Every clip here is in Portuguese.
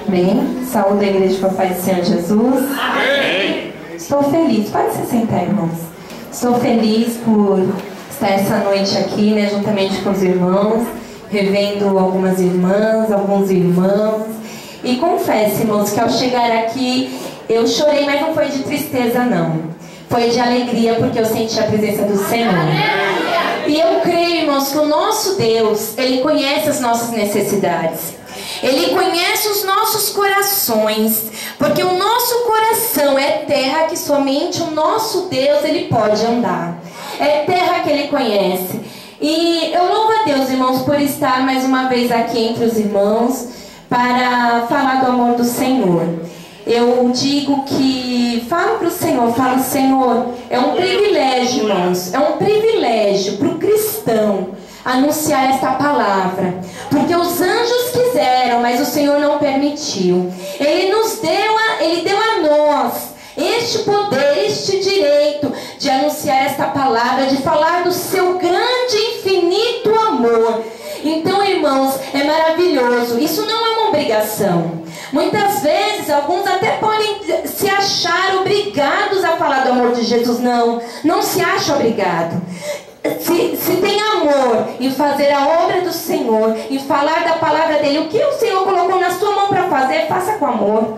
Amém. Saúde a igreja com a paz do Senhor Jesus. Amém. Estou feliz. Pode se sentar, irmãos. Estou feliz por estar essa noite aqui, né, juntamente com os irmãos, revendo algumas irmãs, alguns irmãos. E confesso, irmãos, que ao chegar aqui eu chorei, mas não foi de tristeza, não. Foi de alegria, porque eu senti a presença do Senhor. E eu creio, irmãos, que o nosso Deus, Ele conhece as nossas necessidades. Ele conhece os nossos corações, porque o nosso coração é terra que somente o nosso Deus Ele pode andar. É terra que Ele conhece. E eu louvo a Deus, irmãos, por estar mais uma vez aqui entre os irmãos para falar do amor do Senhor. Eu digo que falo para o Senhor, falo, Senhor, é um privilégio, irmãos, é um privilégio para o cristão anunciar esta palavra, porque os anjos quiseram, mas o Senhor não permitiu. Ele deu a nós este poder, este direito de anunciar esta palavra, de falar do seu grande e infinito amor. Então, irmãos, é maravilhoso. Isso não é uma obrigação. Muitas vezes, alguns até podem se achar obrigados a falar do amor de Jesus. Não se acha obrigado. Se tem amor em fazer a obra do Senhor, em falar da palavra dele, o que o Senhor colocou na sua mão para fazer, faça com amor.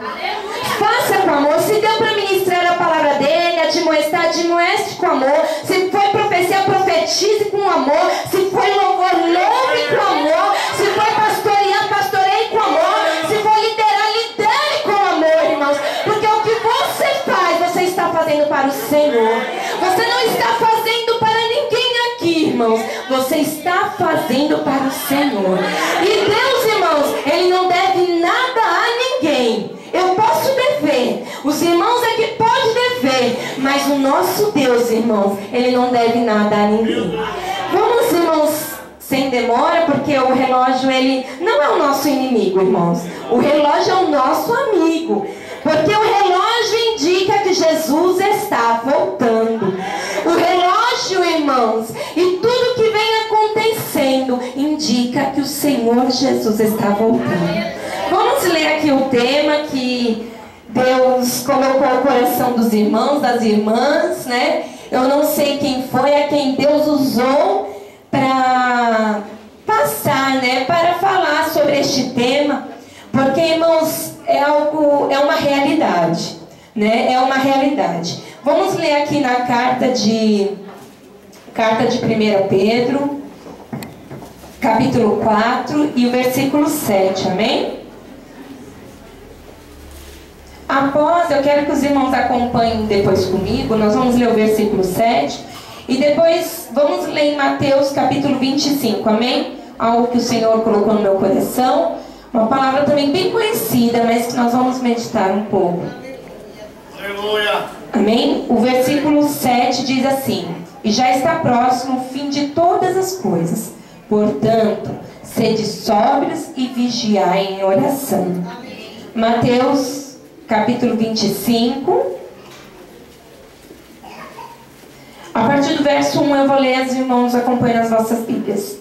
Faça com amor. Se deu para ministrar a palavra dele, admoeste com amor. Se foi profecia, profetize com amor. Se foi louvor, louve com amor. Se foi pastorear, pastoreie com amor. Se for liderar, lidere com amor, irmãos. Porque o que você faz, você está fazendo para o Senhor. Você não está fazendo para ninguém aqui, irmãos. Você está fazendo para o Senhor. E Deus, irmãos, Ele não deve nada a ninguém. Eu posso dever, os irmãos aqui podem dever, mas o nosso Deus, irmãos, Ele não deve nada a ninguém. Vamos, irmãos, sem demora, porque o relógio, ele não é o nosso inimigo, irmãos. O relógio é o nosso amigo, porque o relógio indica que Jesus está voltando. O relógio, irmãos, e tudo que vem acontecendo indica que o Senhor Jesus está voltando. Vamos ler aqui o tema que Deus colocou no coração dos irmãos, das irmãs, né? Eu não sei quem foi, a quem Deus usou para passar, né? Para falar sobre este tema, porque, irmãos, é uma realidade, né? É uma realidade. Vamos ler aqui na carta de 1 Pedro, capítulo 4 e o versículo 7, amém? Após, eu quero que os irmãos acompanhem depois comigo, nós vamos ler o versículo 7 e depois vamos ler em Mateus capítulo 25, amém? Algo que o Senhor colocou no meu coração, uma palavra também bem conhecida, mas que nós vamos meditar um pouco. Aleluia! Amém? O versículo 7 diz assim: e já está próximo o fim de todas as coisas, portanto, sede sóbrios e vigiai em oração. Mateus capítulo 25, a partir do verso 1 eu vou ler, os irmãos acompanhem as vossas Bíblias.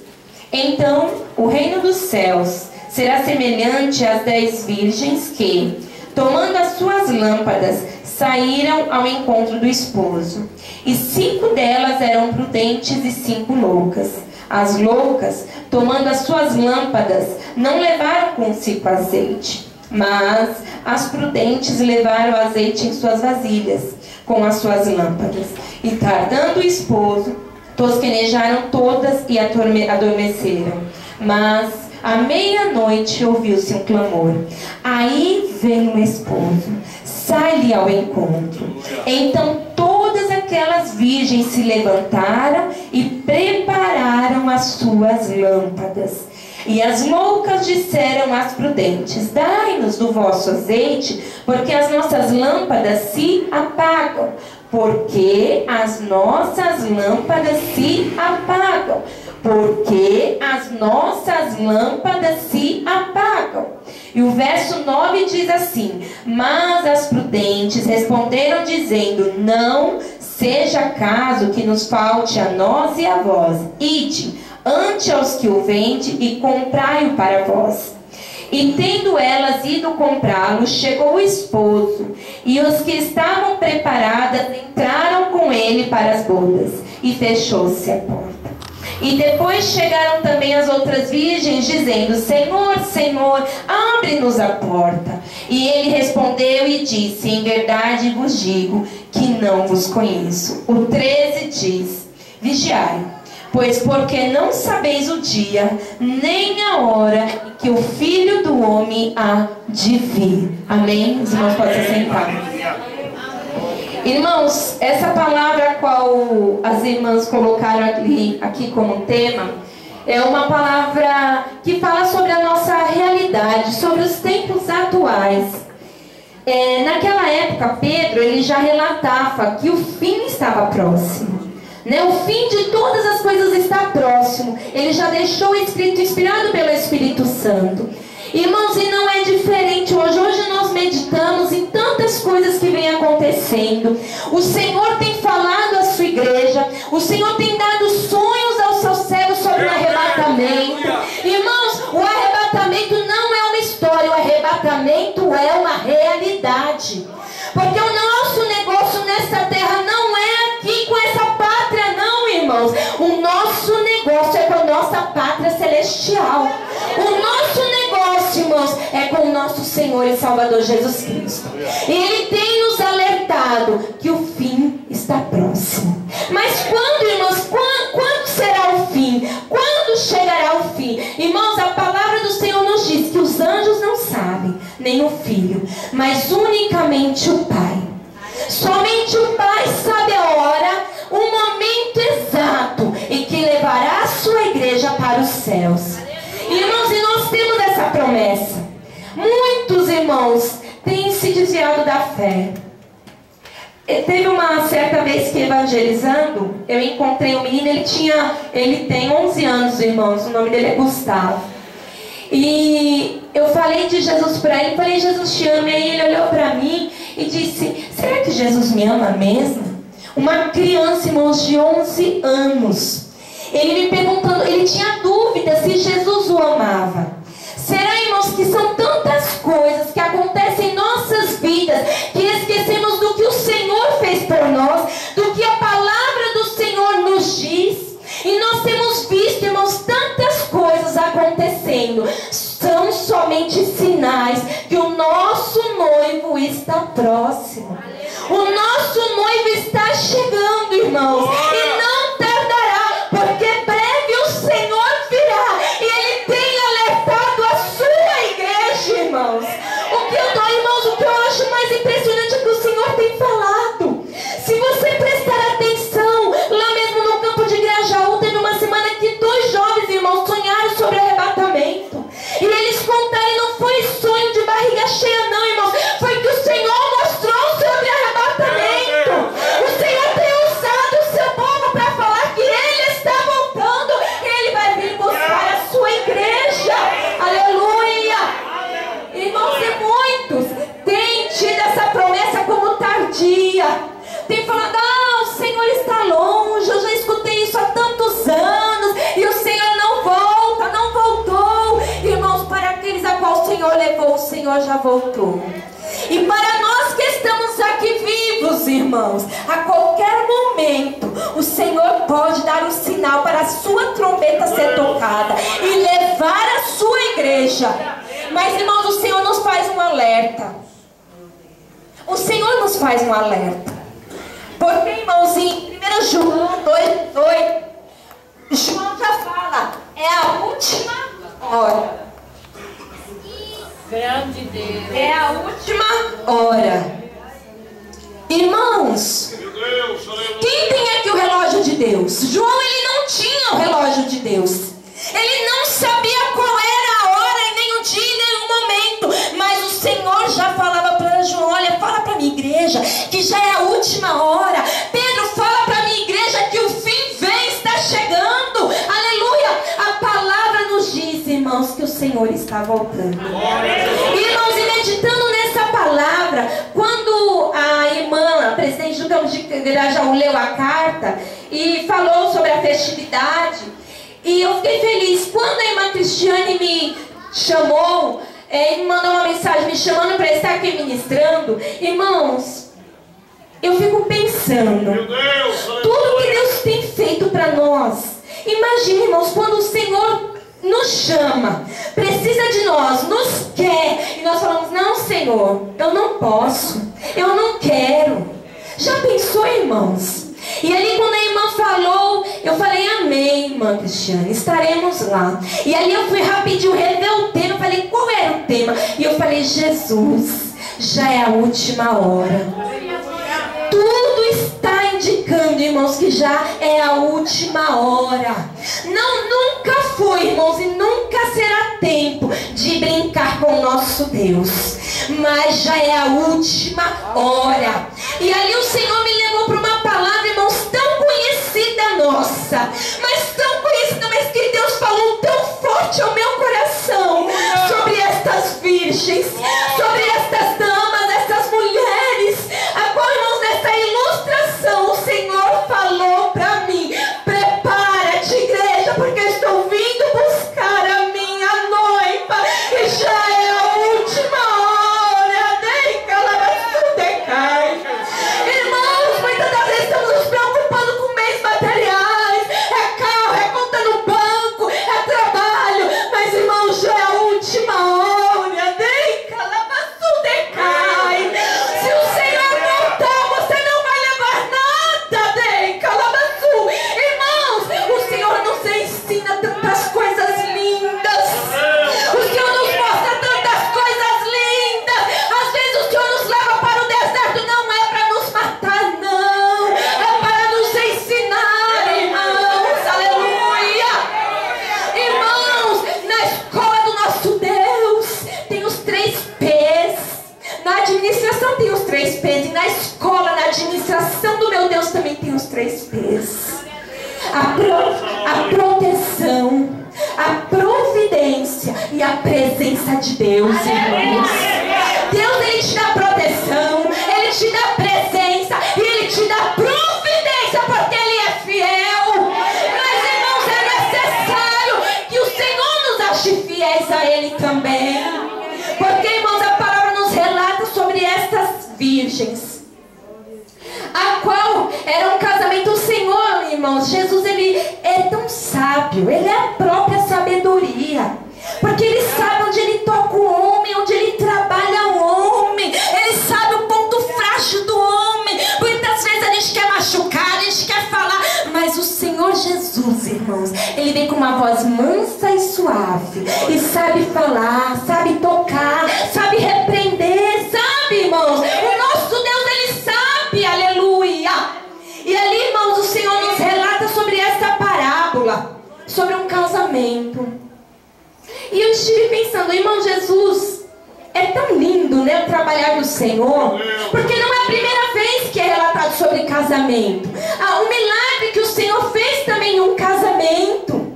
Então o reino dos céus será semelhante às 10 virgens que, tomando as suas lâmpadas, saíram ao encontro do esposo. E 5 delas eram prudentes e 5 loucas. As loucas, tomando as suas lâmpadas, não levaram consigo azeite, mas as prudentes levaram azeite em suas vasilhas, com as suas lâmpadas. E tardando o esposo, tosquenejaram todas e adormeceram. Mas à meia-noite ouviu-se um clamor: aí vem o esposo, sai-lhe ao encontro. Então todas aquelas virgens se levantaram e prepararam as suas lâmpadas. E as loucas disseram às prudentes: dai-nos do vosso azeite, porque as nossas lâmpadas se apagam. Porque as nossas lâmpadas se apagam. Porque as nossas lâmpadas se apagam. E o verso 9 diz assim: mas as prudentes responderam dizendo: não seja caso que nos falte a nós e a vós. Ide ante aos que o vende e comprai-o para vós. E tendo elas ido indo comprá-lo, chegou o esposo, e os que estavam preparadas entraram com ele para as bodas, e fechou-se a porta. E depois chegaram também as outras virgens, dizendo: Senhor, Senhor, abre-nos a porta. E ele respondeu e disse: Em verdade vos digo que não vos conheço. O 13 diz: Vigiai, pois porque não sabeis o dia, nem a hora em que o Filho do Homem há de vir. Amém? Os irmãos podem se sentar. Irmãos, essa palavra a qual as irmãs colocaram aqui como tema é uma palavra que fala sobre a nossa realidade, sobre os tempos atuais. Naquela época, Pedro ele já relatava que o fim estava próximo. O fim de todas as coisas está próximo. Ele já deixou escrito, inspirado pelo Espírito Santo. Irmãos, e não é diferente hoje. Hoje nós meditamos em tantas coisas que vêm acontecendo. O Senhor tem falado à sua igreja. O Senhor tem dado sonhos aos seus servos sobre o arrebatamento. Irmãos, o arrebatamento não é uma história. O arrebatamento é uma realidade. Porque o nosso negócio nessa terra não é aqui com essa pátria, não, irmãos. O nosso negócio é com a nossa pátria celestial. O nosso negócio, irmãos, é com o nosso Senhor e Salvador Jesus Cristo. E Ele tem nos alertado que o fim está próximo. Mas quando, irmãos, quando será o fim? Quando chegará o fim? Irmãos, a palavra do Senhor nos diz que os anjos não sabem, nem o Filho, mas unicamente o Pai. Somente o Pai sabe a hora, o momento exato em que levará a sua igreja para os céus. Irmãos, e nós temos essa promessa. Muitos irmãos têm se desviado da fé. Teve uma certa vez que evangelizando, eu encontrei um menino, ele tem 11 anos, irmãos, o nome dele é Gustavo. E eu falei de Jesus para ele, falei: Jesus te ama. E aí ele olhou para mim e disse: será que Jesus me ama mesmo? Uma criança, irmãos, de 11 anos. Ele me perguntando, ele tinha dúvida se Jesus o amava. Será, irmãos, que são tantas coisas que acontecem em nossas vidas que esquecemos do que o Senhor fez por nós, do que a palavra do Senhor nos diz? E nós temos visto, irmãos, tantas coisas acontecendo. São somente sinais que o nosso noivo está próximo. O nosso noivo está chegando, irmãos, e não tardará, porque breve o Senhor virá. E Ele tem alertado a sua igreja, irmãos. O que eu acho mais impressionante é que o Senhor tem falado. Se você prestar atenção, lá mesmo no campo de Grajaú, teve uma semana que 2 jovens, irmãos, sonharam sobre arrebatamento. E eles contaram, e não foi sonho de barriga cheia, não, irmãos. Foi que o Senhor mostrou sobre arrebatamento. O Senhor tem usado o seu povo para falar que Ele está voltando. Ele vai vir buscar a sua igreja. Aleluia. Irmãos, e muitos têm tido essa promessa como tardia. Tem falado: o Senhor está longe. Eu já escutei isso há tantos anos. E o Senhor não volta, não voltou. Irmãos, para aqueles a qual o Senhor levou, o Senhor já voltou. E para nós que estamos aqui vivos, irmãos, a qualquer momento o Senhor pode dar um sinal para a sua trombeta ser tocada e levar a sua igreja. Mas, irmãos, o Senhor nos faz um alerta. O Senhor nos faz um alerta. Porque, irmãos, em 1 João 2:8, João já fala: é a última hora. Grande Deus. É a última hora. Irmãos, quem tem aqui o relógio de Deus? João, ele não tinha o relógio de Deus. Ele não sabia qual era a hora, e nem o dia, e nem o momento. Mas o Senhor já falava para João: olha, fala para a minha igreja que já é a última hora. Pedro, fala para a minha igreja que o fim vem, está chegando. Aleluia. A palavra nos diz, irmãos, que o Senhor está voltando. Irmãos, e meditando nessa palavra, quando a irmã, a presidente do campo de Grajaú, leu a carta e falou sobre a festividade, e eu fiquei feliz. Quando a irmã Cristiane me chamou, me mandou uma mensagem me chamando para estar aqui ministrando. Irmãos, eu fico pensando, tudo que Deus tem feito para nós. Imagina, irmãos, quando o Senhor nos chama, precisa de nós, nos quer, e nós falamos, não, Senhor, eu não posso, eu não quero. Já pensou, irmãos? E ali quando a irmã falou, eu falei, amém, irmã Cristiane, estaremos lá. E ali eu fui rapidinho rever o tema, eu falei, qual era o tema? E eu falei, Jesus, já é a última hora. Tudo está indicando, irmãos, que já é a última hora. Não, nunca foi, irmãos, e nunca será tempo de brincar com o nosso Deus. Mas já é a última hora. E ali o Senhor me levou para uma palavra, irmãos, tão conhecida nossa. Mas tão conhecida, mas que Deus falou tão forte ao meu coração. Sobre estas virgens, sobre estas damas, estas mulheres. A qual, irmãos, nessa ilustração o Senhor falou para mim, prepara-te, igreja, porque estou vindo buscar a minha noiva, e já é a última hora. Nem calabassu decai. Irmãos, muitas das vezes estamos nos preocupando com bens materiais, é carro, é conta no banco, é trabalho, mas, irmãos, já é a última hora. Nem calabassu decai. Se o Senhor voltar, você não vai levar nada. Nem calabassu. Irmãos, o Senhor nos ensina tantas coisas lindas. O Senhor nos mostra tantas coisas lindas. Às vezes o Senhor nos leva para o deserto, não é para nos matar, não. É para nos ensinar, irmãos. Aleluia. Irmãos, na escola do nosso Deus tem os 3 P's. Na administração tem os 3 P's. E na escola, na administração do meu Deus também tem os 3 P's. A proteção, a providência e a presença de Deus, irmãos. Deus, Ele te dá proteção, Ele te dá presença e Ele te dá providência, porque Ele é fiel. Mas, irmãos, é necessário que o Senhor nos ache fiéis a Ele também. Porque, irmãos, a palavra nos relata sobre estas virgens, a qual era um casamento. O Senhor, irmãos, Jesus, Ele é tão sábio, Ele é a própria sabedoria, porque Ele sabe onde Ele toca o homem, onde Ele trabalha o homem. Ele sabe o ponto frágil do homem. Muitas vezes a gente quer machucar, a gente quer falar, mas o Senhor Jesus, irmãos, Ele vem com uma voz mansa e suave, e sabe falar, sabe tocar, sabe repreender, sabe, irmãos? O nosso Deus, Ele sabe, aleluia. E ali, irmãos, o Senhor nos relata sobre esta parábola, sobre um casamento. E eu estive pensando, irmão, Jesus, é tão lindo, né, o trabalhar do Senhor, porque não é a primeira vez que é relatado sobre casamento. Um milagre que o Senhor fez também em um casamento.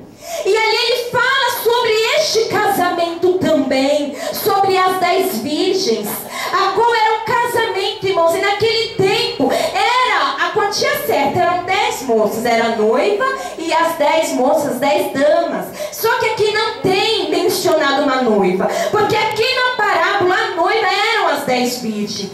E ali Ele fala sobre este casamento também, sobre as 10 virgens, a qual era um casamento, irmãos, e naquele tempo era a quantia certa, eram 10 moças, era a noiva e as 10 moças, 10 damas. Só que aqui não tem mencionado uma noiva, porque aqui na parábola a noiva eram as 10 virgens.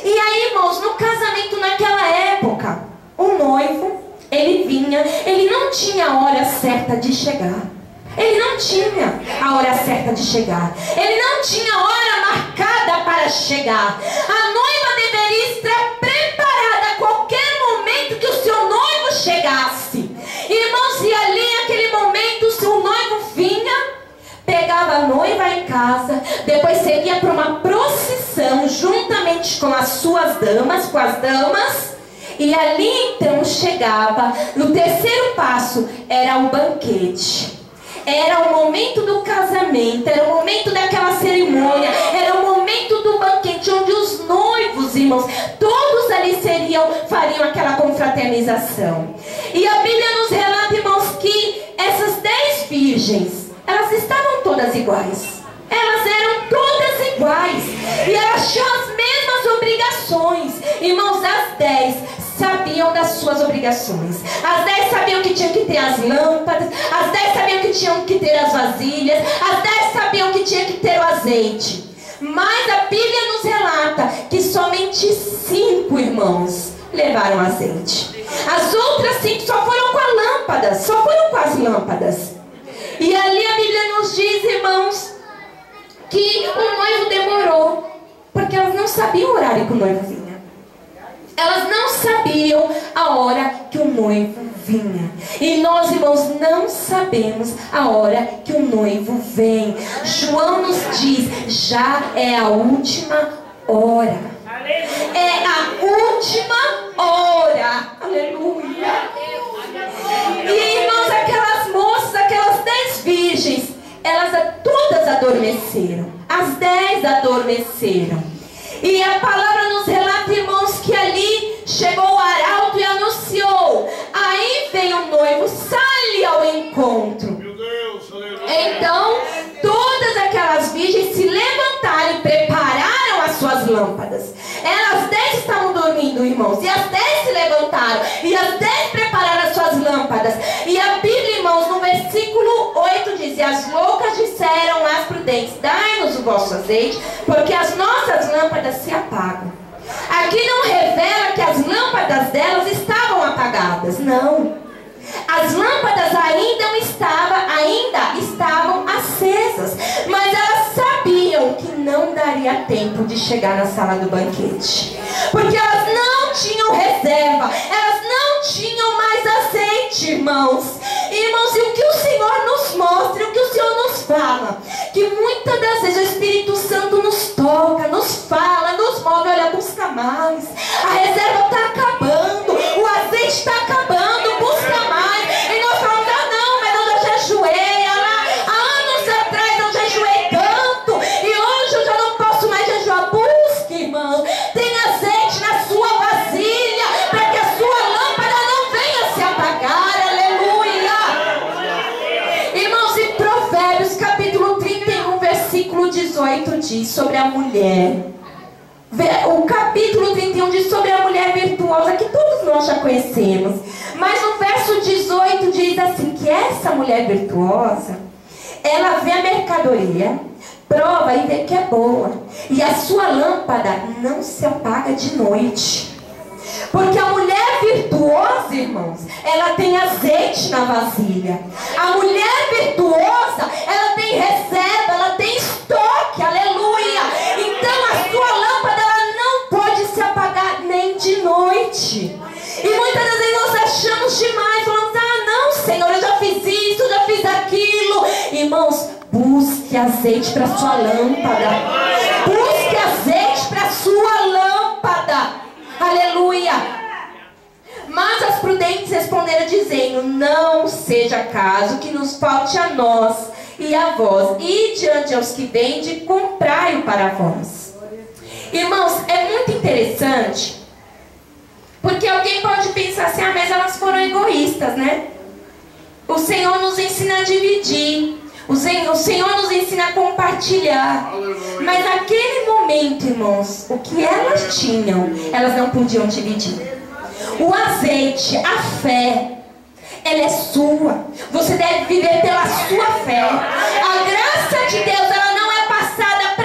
E aí, irmãos, no casamento naquela época, o noivo, ele vinha, ele não tinha a hora certa de chegar. Ele não tinha a hora certa de chegar. Ele não tinha a hora marcada para chegar. A noiva deveria estar preparada a qualquer momento que o seu noivo chegasse. Irmãos, e ali naquele momento o seu noivo vinha, pegava a noiva em casa, depois seguia para uma procissão juntamente com as suas damas, com as damas. E ali então chegava, no terceiro passo, era o banquete. Era o momento do casamento, era o momento daquela cerimônia, era o momento do banquete, onde os noivos, irmãos, todos ali fariam aquela confraternização. E a Bíblia nos relata, irmãos, que essas 10 virgens, elas estavam todas iguais. Elas eram todas iguais. E elas tinham as mesmas obrigações. Irmãos, as 10 sabiam sabiam das suas obrigações. As 10 sabiam que tinham que ter as lâmpadas. As 10 sabiam que tinham que ter as vasilhas. As 10 sabiam que tinha que ter o azeite. Mas a Bíblia nos relata que somente 5 irmãos levaram azeite. As outras 5 só foram com a lâmpada, só foram com as lâmpadas. E ali a Bíblia nos diz, irmãos, que o noivo demorou, porque elas não sabiam o horário que o noivo vinha. Elas não sabiam a hora que o noivo vinha. E nós, irmãos, não sabemos a hora que o noivo vem. João nos diz, já é a última hora. É a última hora. Aleluia. E, irmãos, aquelas moças, aquelas 10 virgens, elas todas adormeceram. As 10 adormeceram. E a palavra nos relata, irmãos, que ali chegou o arauto e anunciou: aí vem o noivo, sai-lhe ao encontro. Meu Deus, aleluia. Então, todas aquelas virgens se levantaram e prepararam as suas lâmpadas. Elas 10 estavam dormindo, irmãos, e as 10 se levantaram, e as 10 prepararam as suas lâmpadas. E a Bíblia, irmãos, no versículo 8 diz: e as loucas disseram às prudentes: dai-nos o vosso azeite, porque as nossas lâmpadas se apagam. Aqui não revela que as lâmpadas delas estavam apagadas, não. As lâmpadas ainda estavam acesas, mas elas sabiam que não daria tempo de chegar na sala do banquete, porque elas não tinham reserva, elas não tinham mais azeite, irmãos. Irmãos, e o que o Senhor nos mostra, o que o Senhor nos fala, que muitas das vezes o Espírito Santo nos toca, nos fala, nos move: olha, busca mais, a reserva está acabando, o azeite está acabando, busca mais. E nós falamos: ah não, mas eu já jejuei, há anos atrás eu jejuei tanto, e hoje eu já não posso mais jejuar. Busque, irmão, tem azeite na sua vasilha, para que a sua lâmpada não venha se apagar. Aleluia. Irmãos, em Provérbios capítulo 31, versículo 18 diz sobre a mulher. O capítulo 31 diz sobre a mulher virtuosa, que todos nós já conhecemos. Mas no verso 18 diz assim, que essa mulher virtuosa, ela vê a mercadoria, prova e vê que é boa, e a sua lâmpada não se apaga de noite. Porque a mulher virtuosa, irmãos, ela tem azeite na vasilha. A mulher virtuosa, ela tem reserva, ela tem estoque, aleluia. Então a sua lâmpada, ela não pode se apagar nem de noite. E muitas das vezes nós achamos demais, falamos: ah não, Senhor, eu já fiz isso, já fiz aquilo. Irmãos, busque azeite para sua lâmpada. Busque azeite para sua lâmpada. Aleluia. Mas as prudentes responderam dizendo: não seja caso que nos falte a nós e a vós, e diante aos que vende, comprai-o para vós. Irmãos, é muito interessante, porque alguém pode pensar assim: ah, mas elas foram egoístas, né? O Senhor nos ensina a dividir, o Senhor nos ensina a compartilhar. Mas naquele momento, irmãos, o que elas tinham, elas não podiam dividir. O azeite, a fé, ela é sua. Você deve viver pela sua fé. A graça de Deus, ela não é passada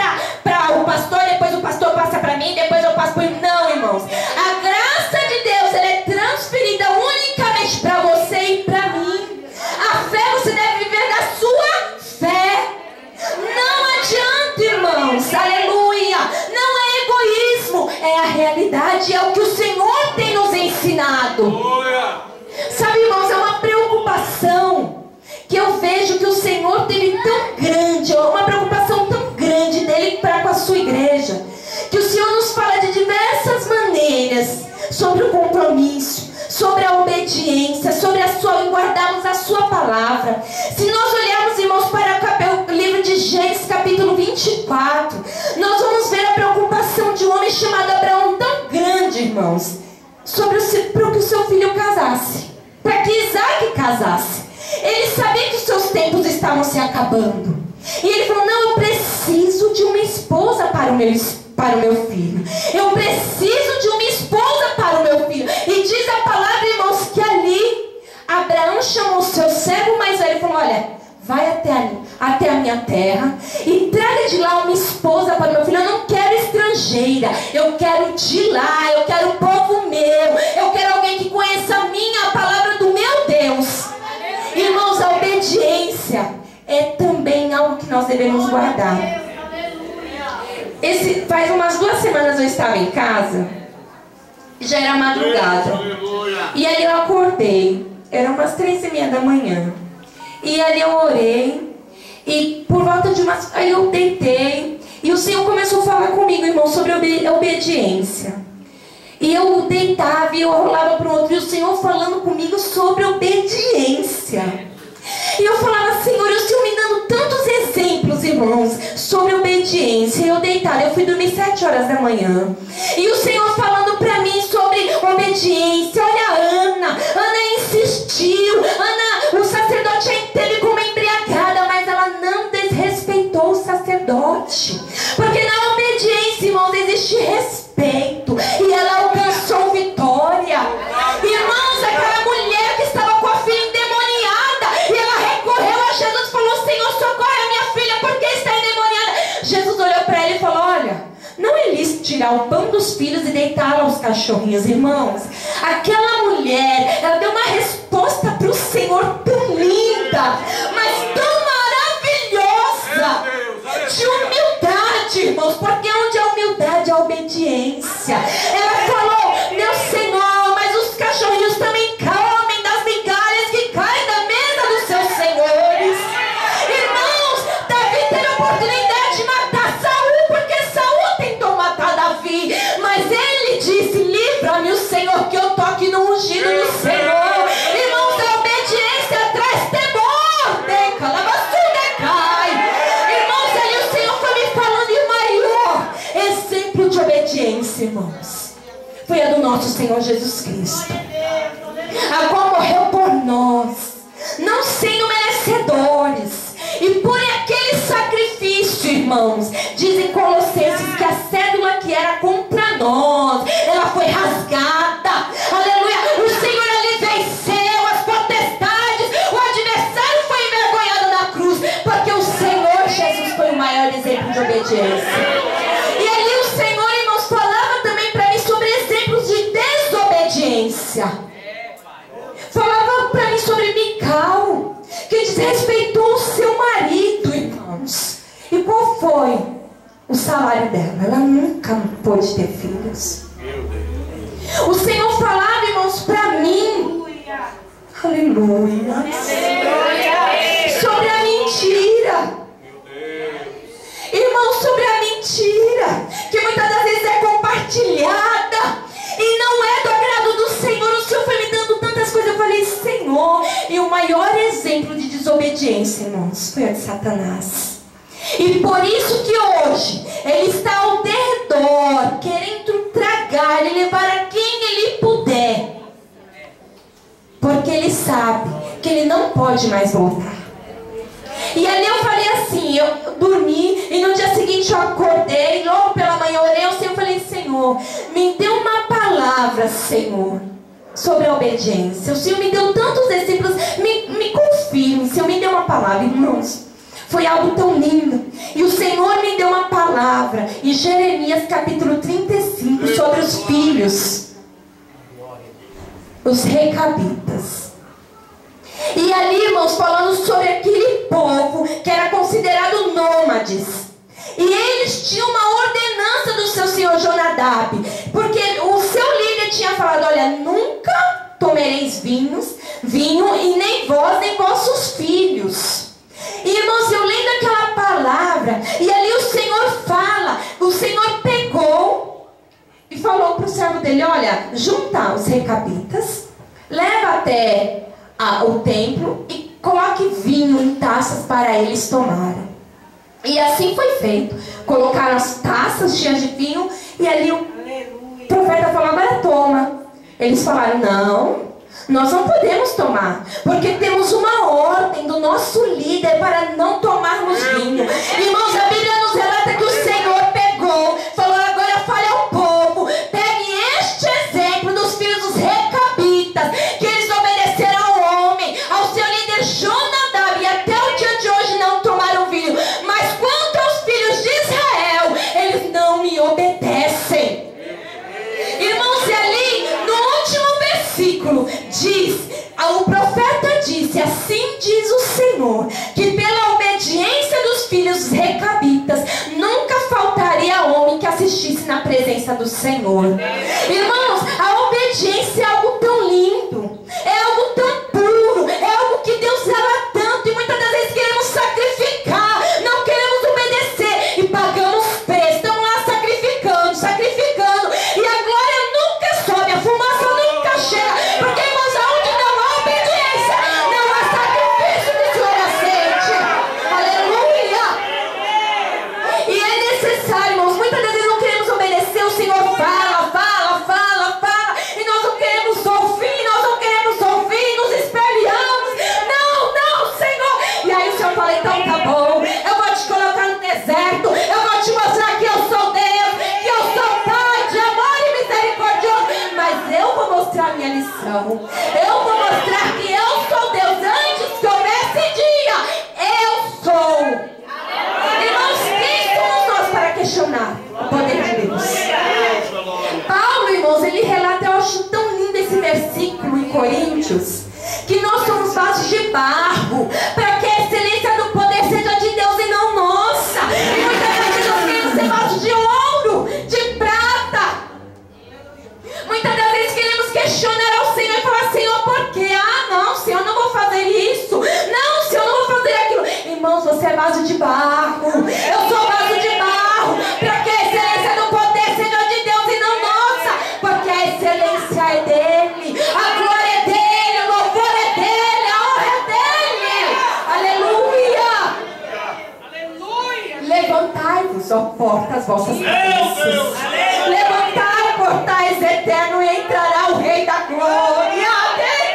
para o pastor, depois o pastor passa para mim, depois eu passo para ele. Não, irmãos. A graça de Deus, ela é transferida unicamente para você e para mim. A fé, você deve viver da sua fé. Não adianta, irmãos, aleluia. Não é egoísmo, é a realidade, é o que o Senhor tem nos ensinado. Sabe, irmãos, é uma preocupação que eu vejo que o Senhor teve tão grande, uma preocupação tão grande dele para com a sua igreja, que o Senhor nos fala de diversas maneiras sobre o compromisso, sobre a obediência, sobre guardarmos a sua palavra. Se nós olharmos, irmãos, para o livro de Gênesis capítulo 24, nós vamos ver a preocupação de um homem chamado Abraão tão grande, irmãos, para que o seu filho casasse, para que Isaac casasse. Ele sabia que os seus tempos estavam se acabando, e ele falou: não, eu preciso de uma esposa para o meu filho. Eu preciso de uma esposa para o meu filho. E diz a a palavra, irmãos, que ali Abraão chamou o seu servo mais velho e falou: olha, vai até a minha terra e traga de lá uma esposa para meu filho. Eu não quero estrangeira, eu quero de lá, eu quero o povo meu, eu quero alguém que conheça a palavra do meu Deus. Irmãos, a obediência é também algo que nós devemos guardar. Faz umas 2 semanas eu estava em casa, já era madrugada, e ali eu acordei, eram umas 3:30 da manhã. E ali eu orei, e por volta de aí eu deitei, e o Senhor começou a falar comigo, irmão, sobre a obediência. E eu deitava e eu rolava para o outro, e o Senhor falando comigo sobre obediência. E eu falava: Senhor, o Senhor me dando tantos exemplos, irmãos, sobre obediência. E eu deitada, eu fui dormir 7 horas da manhã. E o Senhor falando para mim sobre obediência. Olha, Ana insistiu. Ana, o sacerdote a teve como embriagada, mas ela não desrespeitou o sacerdote. Porque na obediência, irmãos, existe respeito. E ela alcançou vitória. Irmãos, aquela mulher que estava com a filha endemoniada, e ela recorreu a Jesus e falou: Senhor, socorre a minha filha, porque está endemoniada. Jesus olhou para ela e falou: olha, não é lícito tirar o pão dos filhos e deitá-la aos cachorrinhos. Irmãos, aquela mulher, ela deu uma resposta para o Senhor tão linda, mas tão maravilhosa, de humildade, irmãos, porque onde há humildade, há obediência. Ela falou: meu Senhor, mas os cachorrinhos também comem das migalhas que caem da mesa dos seus senhores. Irmãos, Davi teve a oportunidade de matar Saul, porque Saul tentou matar Davi, mas ele disse: livra-me o Senhor, que eu toque no ungido do Senhor. Irmãos, a obediência traz temor. Irmãos, ali o Senhor foi me falando, e o maior exemplo de obediência, irmãos, foi a do nosso Senhor Jesus Cristo, a qual morreu por nós, não sendo merecedores, e por aquele sacrifício, irmãos, dizem Colossenses que a cédula que era contra nós, ela foi rasgada. Aleluia! O Senhor ali venceu as potestades, o adversário foi envergonhado na cruz, porque o Senhor Jesus foi o maior exemplo de obediência. E ali o Senhor, irmãos, falava também para mim sobre exemplos de desobediência. Falava para mim sobre Mical, que desrespeitou o seu marido, irmãos. E qual foi o salário dela? Ela nunca pôde ter filhos. O Senhor falava, irmãos, para mim, aleluia, sobre a mentira. Irmãos, sobre a mentira, que muitas das vezes é compartilhada e não é do agrado do Senhor. O Senhor foi me dando tantas coisas, eu falei: Senhor. E o maior exemplo de desobediência, irmãos, foi a de Satanás. E por isso que hoje ele está ao derredor, querendo tragar e levar a quem ele puder, porque ele sabe que ele não pode mais voltar. E ali eu falei assim, eu dormi, e no dia seguinte eu acordei, logo pela manhã orei ao Senhor, falei: Senhor, me dê uma palavra, Senhor, sobre a obediência. O Senhor me deu tantos exemplos, me confirme, Senhor, me deu uma palavra. Irmãos, foi algo tão lindo. E o Senhor me deu uma palavra em Jeremias capítulo 35 sobre os filhos, os recabitas. E ali, irmãos, falando sobre aquele povo que era considerado nômades. E eles tinham uma ordenança do seu senhor Jonadab, porque o seu líder tinha falado: olha, nunca tomareis vinho, e nem vós, nem vossos filhos. E, irmãos, eu lendo aquela palavra, e ali o Senhor fala, o Senhor pegou e falou para o servo dele: olha, junta os recabitas, leva até o templo e coloque vinho em taças para eles tomarem. E assim foi feito. Colocaram as taças cheias de vinho, e ali o profeta falou: agora toma. Eles falaram: não, nós não podemos tomar, porque temos uma ordem do nosso líder para não tomarmos vinho. Irmãos, a Bíblia nos relata que o Senhor pegou, falou: agora fale ao povo, pegue este exemplo dos filhos dos recabitas, o profeta disse, assim diz o Senhor, que pela obediência dos filhos recabitas, nunca faltaria homem que assistisse na presença do Senhor. Irmãos, a obediência é algo tão lindo, é algo tão puro, é algo que Deus ama tanto, e muitas das vezes queremos sacrificar, não queremos obedecer, e pagamos preço, estamos lá sacrificando, e a glória nunca sobe, a fumaça nunca chega, porque, irmãos, aonde não há obediência, não há sacrifício que o Senhor aceite. Aleluia! E é necessário, irmãos, muitas das vezes não queremos obedecer, o Senhor fala, e nós não queremos ouvir, nos espelhamos. Não, Senhor. E aí o Senhor fala, então tá bom, eu vou te colocar no deserto, eu vou te mostrar que eu sou Deus, que eu sou Pai de amor e misericordioso, mas eu vou mostrar a minha lição, eu vou mostrar que eu sou Deus antes que houvesse dia, eu sou. Irmãos, quem somos nós para questionar o poder de Deus? Paulo, irmãos, ele relata, eu acho tão lindo esse versículo em Coríntios, que nós somos vasos de barro, para que a excelência do poder seja de Deus e não nossa. E muitas vezes nós queremos ser vasos de ouro, de prata. Muitas das vezes queremos questionar ao Senhor e falar, Senhor, por quê? Não, Senhor, não vou fazer isso. Não, Senhor, não vou fazer aquilo. Irmãos, você é vaso de barro. Eu sou vaso de barro, para que a excelência do poder seja de Deus e não nossa. Porque a excelência é dele, a glória é dele, o louvor é dele, a honra é dele. Aleluia! Levantai-vos, ó portas, vossas cabeças. Levantai, portais eternos, e entrará o Rei da Glória. Quem é o Rei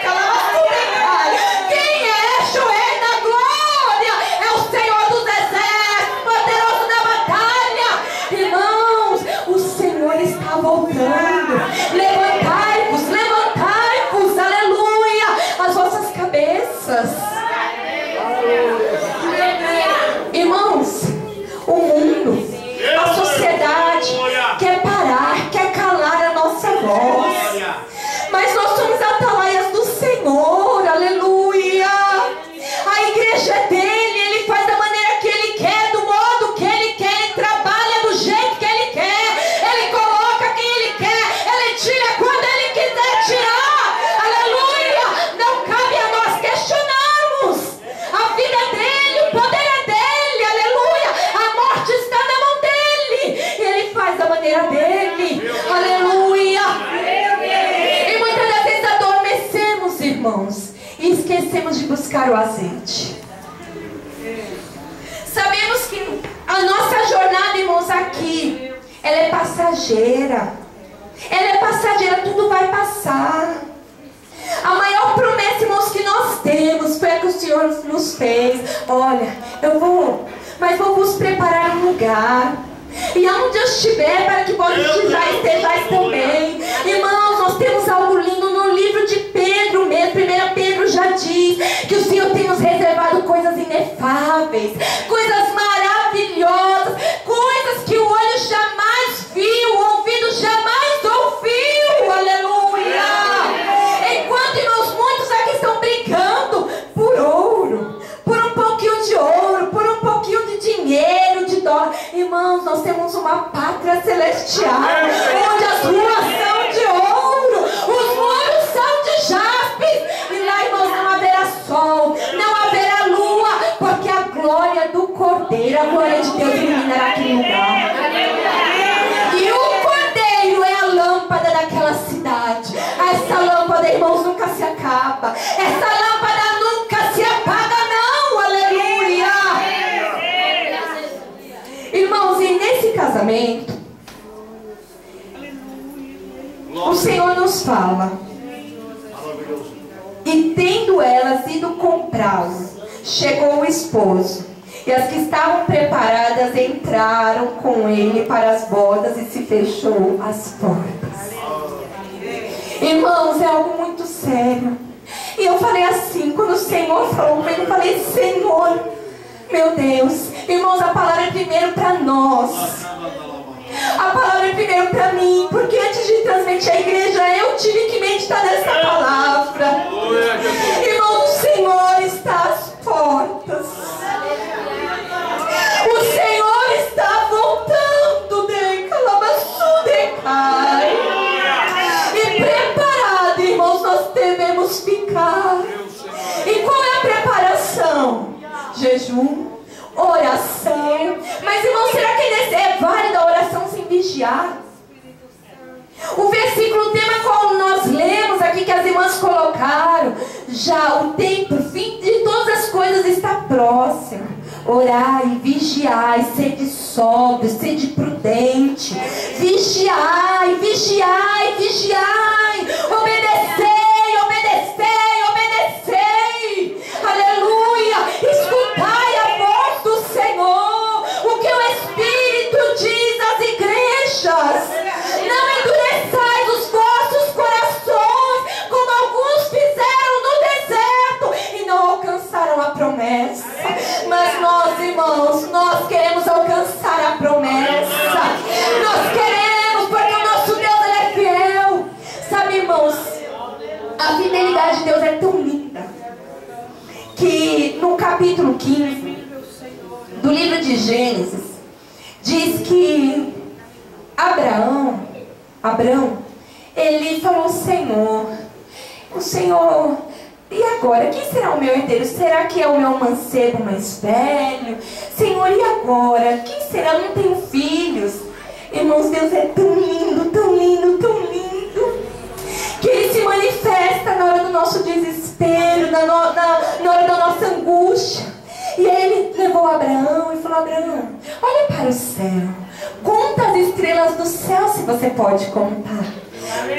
da Glória? É o Senhor dos Exércitos, poderoso na batalha. Irmãos, o Senhor está voltando. Levantai-vos, aleluia, as vossas cabeças. Irmãos, o mundo, a sociedade quer parar, quer calar a nossa voz, mas nós somos atalaias do Senhor, aleluia. A igreja é dele, ele faz da maneira que ele quer, do modo que ele quer, ele trabalha do jeito que ele quer, ele coloca quem ele quer, ele tira quando ele quiser tirar, aleluia. Não cabe a nós questionarmos, a vida é dele, o poder é dele, aleluia. A morte está na mão dele, e ele faz da maneira dele, aleluia. E muitas das vezes adormecemos, irmãos, e esquecemos de buscar o azeite. Sabemos que a nossa jornada, irmãos, aqui, ela é passageira. Ela é passageira, tudo vai passar. A maior promessa, irmãos, que nós temos foi a que o Senhor nos fez. Olha, mas vou vos preparar um lugar, e aonde eu estiver, para que vós estejais também. Irmãos, nós temos algo lindo no livro de Pedro mesmo. 1 Pedro já diz que o Senhor tem nos reservado coisas inefáveis, coisas maravilhosas, coisas que o olho jamais viu, o ouvido jamais ouviu, aleluia. Enquanto, irmãos, muitos aqui estão brigando por ouro, por um pouquinho de ouro, por um pouquinho de dinheiro, de dólar. Irmãos, nós temos uma pátria celestial, onde as ruas são de ouro, os muros são de jaspe, e lá, irmãos, não haverá sol, não haverá lua, porque a glória do Cordeiro, a glória de Deus iluminará aquele lugar. E o Cordeiro é a lâmpada daquela cidade. Essa lâmpada, irmãos, nunca se acaba. Essa lâmpada nunca se apaga, não, aleluia. Irmãos, e nesse casamento, o Senhor nos fala: e tendo elas ido comprá-lo, chegou o esposo, e as que estavam preparadas entraram com ele para as bodas, e se fechou as portas. Irmãos, é algo muito sério. E eu falei assim, quando o Senhor falou comigo, eu falei: Senhor, meu Deus. Irmãos, a palavra é primeiro para nós. A palavra é primeiro para mim, porque antes de transmitir a igreja, eu eu tive que meditar nessa palavra. Irmão, o Senhor está às portas. O Senhor está voltando, e preparado, irmãos, nós devemos ficar. E qual é a preparação? Jejum, oração. Mas, irmão, será que é válida a oração sem vigiar? O versículo, o tema qual nós lemos aqui, que as irmãs colocaram, já o tempo, o fim de todas as coisas está próximo. Orai, vigiai, sede sóbrio, sede prudente. Vigiai, vigiai, vigiai. Obedecei, obedecei, obedecei. Aleluia. Escutai a voz do Senhor. O que o Espírito diz às igrejas. Não endureçais os vossos corações, como alguns fizeram no deserto e não alcançaram a promessa. Mas nós, irmãos, nós queremos alcançar a promessa. Nós queremos, porque o nosso Deus, Ele é fiel. Sabe, irmãos, a fidelidade de Deus é tão linda que no capítulo 15 do livro de Gênesis diz que Abraão, ele falou: o Senhor, e agora, quem será o meu herdeiro? Será que é o meu mancebo mais velho? Senhor, e agora? Quem será? Eu não tenho filhos. Irmãos, Deus é tão lindo, tão lindo, tão lindo, que Ele se manifesta na hora do nosso desespero, na hora da nossa angústia. E aí Ele levou Abraão e falou: Abraão, olha para o céu, conta as estrelas do céu, se você pode contar.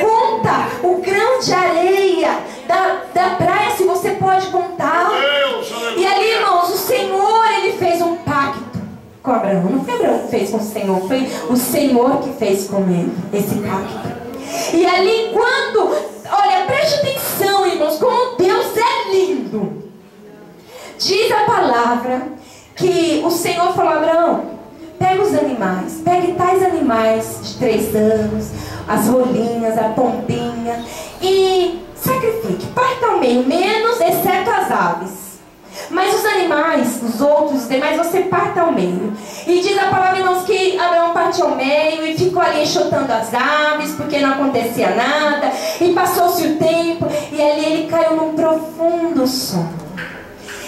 Conta o grão de areia da praia, se você pode contar. E ali, irmãos, o Senhor, Ele fez um pacto com Abraão. Não foi Abraão que fez com o Senhor, foi o Senhor que fez com ele esse pacto. E ali, olha, preste atenção, irmãos, como Deus é lindo. Diz a palavra que o Senhor falou: Abraão, pega os animais, pegue tais animais de 3 anos, as rolinhas, a pombinha, e sacrifique, parta ao meio, menos, exceto as aves. Mas os animais, os demais, você parta ao meio. E diz a palavra, irmãos, que Abraão partiu ao meio e ficou ali enxotando as aves, porque não acontecia nada. E passou-se o tempo, e ali ele caiu num profundo sono.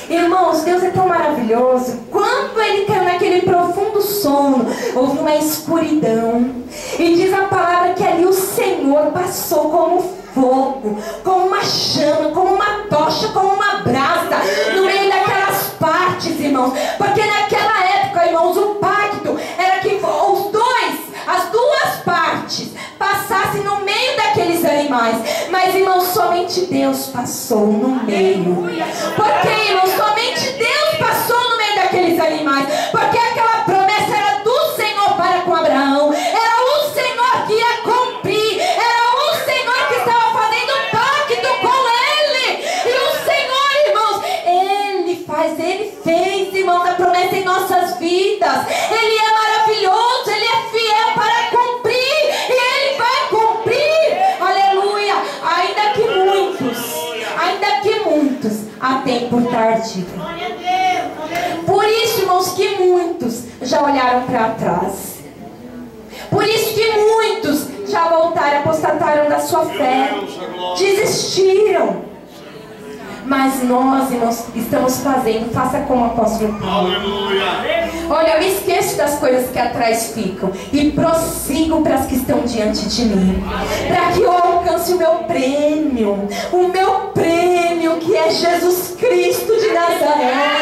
Irmãos, Deus é tão maravilhoso. Quando ele caiu naquele profundo sono, houve uma escuridão. E diz a palavra que ali o Senhor passou como fogo, como uma chama, como uma tocha, como uma brasa, no meio daquelas partes, irmãos. Porque naquela época, irmãos, o pacto era que as duas partes passassem no meio daqueles animais. Mas, irmãos, somente Deus passou no meio. Porque, irmãos, somente Deus passou no meio daqueles animais. Porque aquela promessa era do Senhor para com Abraão. Era o Senhor que ia cumprir. Era o Senhor que estava fazendo pacto com ele. E o Senhor, irmãos, Ele fez, irmãos, a promessa em nossas vidas. Ele é maravilhoso, Ele é fiel para cumprir. E Ele vai cumprir. Aleluia. Ainda que muitos há tempo tardio. Por isso, irmãos, que muitos já olharam para trás. Por isso que muitos já voltaram, apostataram da sua fé, desistiram. Mas nós, irmãos, estamos fazendo, faça como o apóstolo Paulo. Olha, eu me esqueço das coisas que atrás ficam e prossigo para as que estão diante de mim, para que eu alcance o meu prêmio que é Jesus Cristo de Nazaré.